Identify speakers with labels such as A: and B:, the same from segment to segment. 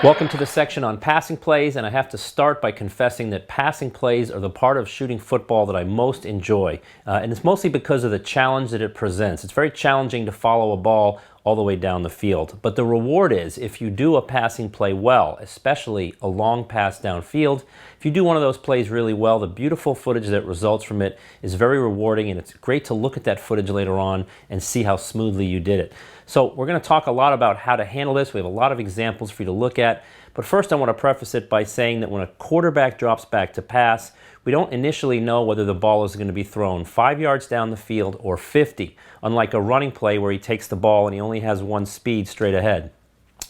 A: Welcome to the section on passing plays, and I have to start by confessing that passing plays are the part of shooting football that I most enjoy, and it's mostly because of the challenge that it presents. It's very challenging to follow a ball all the way down the field, but the reward is if you do a passing play well, especially a long pass downfield. If you do one of those plays really well, the beautiful footage that results from it is very rewarding, and it's great to look at that footage later on and see how smoothly you did it. So we're going to talk a lot about how to handle this. We have a lot of examples for you to look at. But first I want to preface it by saying that when a quarterback drops back to pass, we don't initially know whether the ball is going to be thrown 5 yards down the field or 50, unlike a running play where he takes the ball and he only has one speed straight ahead.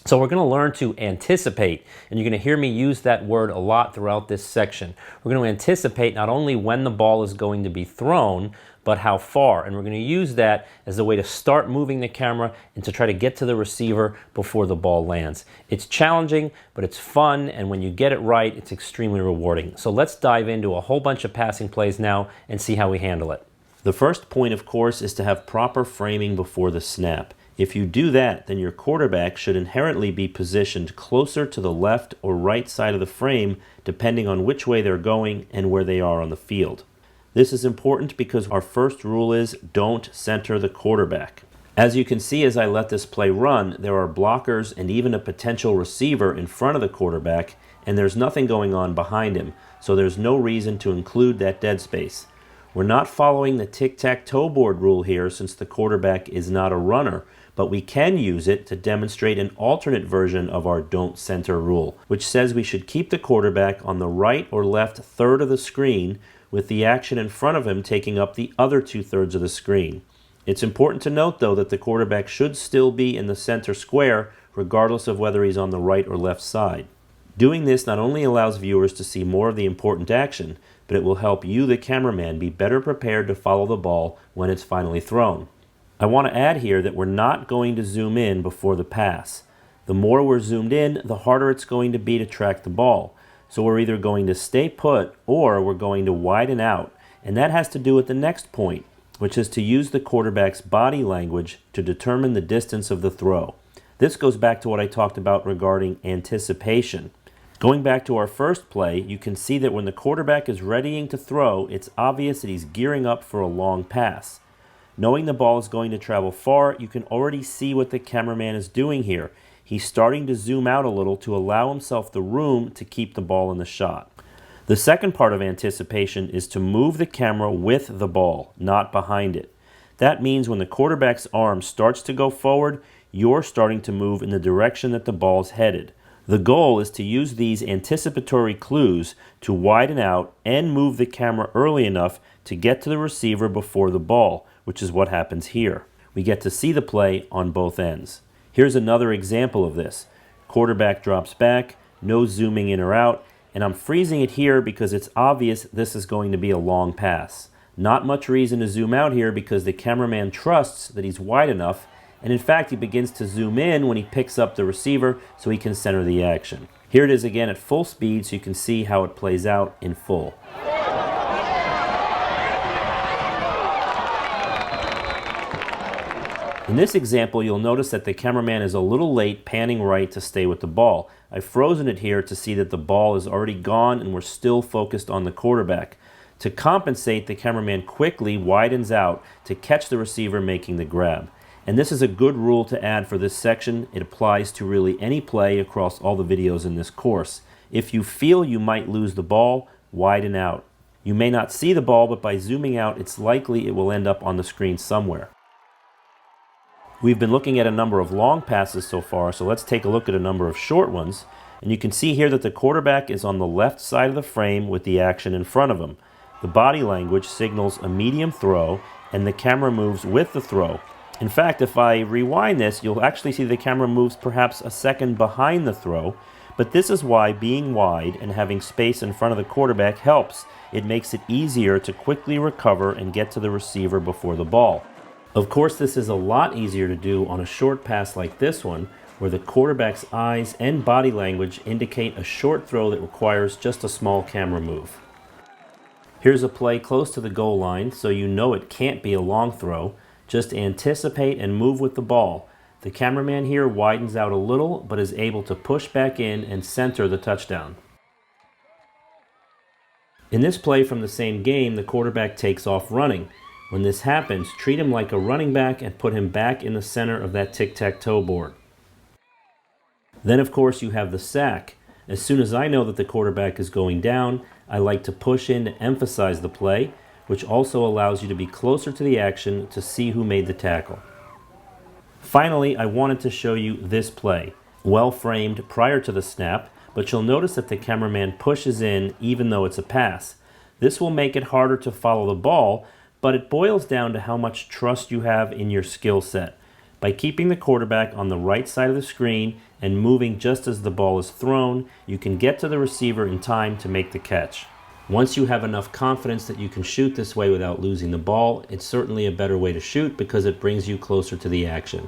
A: So we're going to learn to anticipate, and you're going to hear me use that word a lot throughout this section. We're going to anticipate not only when the ball is going to be thrown, but how far. And we're going to use that as a way to start moving the camera and to try to get to the receiver before the ball lands. It's challenging, but it's fun, and when you get it right, it's extremely rewarding. So let's dive into a whole bunch of passing plays now and see how we handle it. The first point, of course, is to have proper framing before the snap. If you do that, then your quarterback should inherently be positioned closer to the left or right side of the frame, depending on which way they're going and where they are on the field. This is important because our first rule is don't center the quarterback. As you can see as I let this play run, there are blockers and even a potential receiver in front of the quarterback, and there's nothing going on behind him, so there's no reason to include that dead space. We're not following the tic-tac-toe board rule here since the quarterback is not a runner, but we can use it to demonstrate an alternate version of our don't center rule, which says we should keep the quarterback on the right or left third of the screen, with the action in front of him taking up the other 2/3 of the screen. It's important to note, though, that the quarterback should still be in the center square, regardless of whether he's on the right or left side. Doing this not only allows viewers to see more of the important action, but it will help you, the cameraman, be better prepared to follow the ball when it's finally thrown. I want to add here that we're not going to zoom in before the pass. The more we're zoomed in, the harder it's going to be to track the ball. So we're either going to stay put or we're going to widen out. And that has to do with the next point, which is to use the quarterback's body language to determine the distance of the throw. This goes back to what I talked about regarding anticipation. Going back to our first play, you can see that when the quarterback is readying to throw, it's obvious that he's gearing up for a long pass. Knowing the ball is going to travel far, you can already see what the cameraman is doing here. He's starting to zoom out a little to allow himself the room to keep the ball in the shot. The second part of anticipation is to move the camera with the ball, not behind it. That means when the quarterback's arm starts to go forward, you're starting to move in the direction that the ball's headed. The goal is to use these anticipatory clues to widen out and move the camera early enough to get to the receiver before the ball, which is what happens here. We get to see the play on both ends. Here's another example of this. Quarterback drops back, no zooming in or out, and I'm freezing it here because it's obvious this is going to be a long pass. Not much reason to zoom out here because the cameraman trusts that he's wide enough, and in fact he begins to zoom in when he picks up the receiver so he can center the action. Here it is again at full speed so you can see how it plays out in full. In this example, you'll notice that the cameraman is a little late panning right to stay with the ball. I've frozen it here to see that the ball is already gone and we're still focused on the quarterback. To compensate, the cameraman quickly widens out to catch the receiver making the grab. And this is a good rule to add for this section. It applies to really any play across all the videos in this course. If you feel you might lose the ball, widen out. You may not see the ball, but by zooming out, it's likely it will end up on the screen somewhere. We've been looking at a number of long passes so far, so let's take a look at a number of short ones. And you can see here that the quarterback is on the left side of the frame with the action in front of him. The body language signals a medium throw, and the camera moves with the throw. In fact, if I rewind this, you'll actually see the camera moves perhaps a second behind the throw, but this is why being wide and having space in front of the quarterback helps. It makes it easier to quickly recover and get to the receiver before the ball. Of course, this is a lot easier to do on a short pass like this one, where the quarterback's eyes and body language indicate a short throw that requires just a small camera move. Here's a play close to the goal line, so you know it can't be a long throw. Just anticipate and move with the ball. The cameraman here widens out a little, but is able to push back in and center the touchdown. In this play from the same game, the quarterback takes off running. When this happens, treat him like a running back and put him back in the center of that tic-tac-toe board. Then, of course, you have the sack. As soon as I know that the quarterback is going down, I like to push in to emphasize the play, which also allows you to be closer to the action to see who made the tackle. Finally, I wanted to show you this play. Well framed prior to the snap, but you'll notice that the cameraman pushes in even though it's a pass. This will make it harder to follow the ball, but it boils down to how much trust you have in your skill set. By keeping the quarterback on the right side of the screen and moving just as the ball is thrown, you can get to the receiver in time to make the catch. Once you have enough confidence that you can shoot this way without losing the ball, it's certainly a better way to shoot because it brings you closer to the action.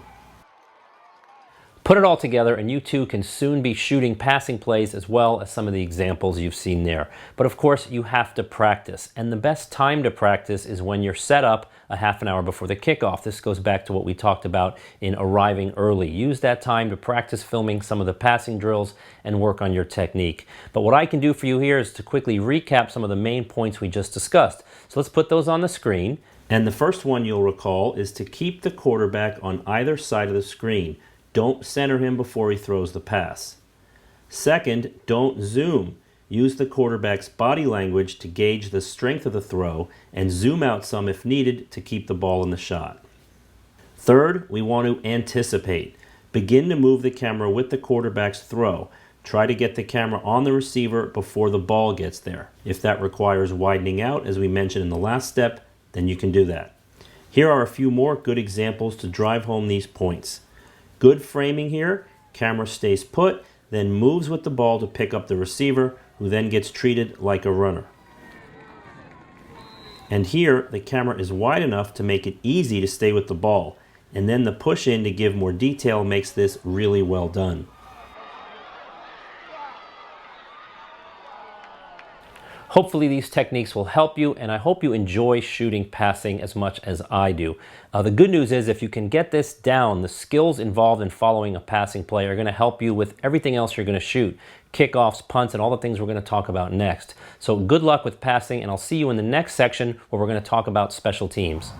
A: Put it all together and you too can soon be shooting passing plays as well as some of the examples you've seen there. But of course you have to practice, and the best time to practice is when you're set up a half an hour before the kickoff. This goes back to what we talked about in arriving early. Use that time to practice filming some of the passing drills and work on your technique. But what I can do for you here is to quickly recap some of the main points we just discussed. So let's put those on the screen. And the first one you'll recall is to keep the quarterback on either side of the screen. Don't center him before he throws the pass. Second, don't zoom. Use the quarterback's body language to gauge the strength of the throw and zoom out some if needed to keep the ball in the shot. Third, we want to anticipate. Begin to move the camera with the quarterback's throw. Try to get the camera on the receiver before the ball gets there. If that requires widening out, as we mentioned in the last step, then you can do that. Here are a few more good examples to drive home these points. Good framing here, camera stays put, then moves with the ball to pick up the receiver, who then gets treated like a runner. And here, the camera is wide enough to make it easy to stay with the ball, and then the push in to give more detail makes this really well done. Hopefully these techniques will help you, and I hope you enjoy shooting passing as much as I do. The good news is if you can get this down, the skills involved in following a passing play are going to help you with everything else you're going to shoot. Kickoffs, punts, and all the things we're going to talk about next. So good luck with passing, and I'll see you in the next section where we're going to talk about special teams.